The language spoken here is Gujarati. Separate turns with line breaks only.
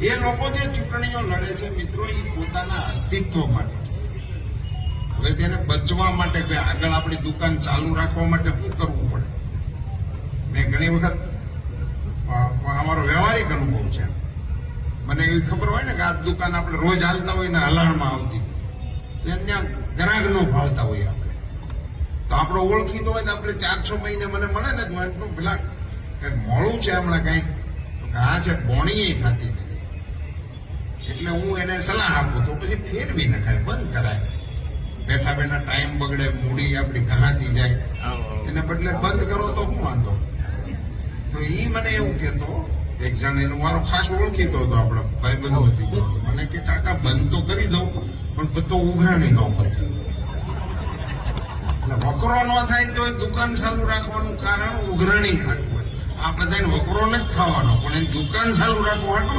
એ લોકો જે ચૂંટણીઓ લડે છે મિત્રો, એ પોતાના અસ્તિત્વ માટે. હવે તેને બચવા માટે કે આગળ આપણી દુકાન ચાલુ રાખવા માટે શું કરવું પડે? મેં ઘણી વખત અમારો વ્યવહારિક અનુભવ છે. મને એવી ખબર હોય ને કે આ દુકાન આપણે રોજ હાલતા હોય ને હલાણમાં આવતી, તો ત્યાં ગ્રાહક નો ભાવતા હોય આપણે, તો આપણો ઓળખીતો હોય તો આપણે 4-6 મહિને મને મળે ને પેલા કઈક મોડું છે હમણાં કઈક, આ છે બોણી થતી નથી, એટલે હું એને સલાહ આપું તો પછી ફેરવી નખાય, બંધ કરાય. બેઠા બેઠા ટાઈમ બગડે, મૂડી આપણી ઘાથી જાય, એને બદલે બંધ કરો તો શું વાંધો? તો ઈ મને એવું કેતો, એક જણ એનો મારો ખાસ ઓળખીતો હતો, આપડે ભાઈબંધ હતી, મને કે કાકા બંધ તો કરી દઉં પણ બધો ઉઘરાણી ન કરે. એટલે વકરો ન થાય તો દુકાન ચાલુ રાખવાનું કારણ ઉઘરાણી હાટવું. આ બધાને વકરો નથી થવાનો, પણ એની દુકાન ચાલુ રાખવું હાટવું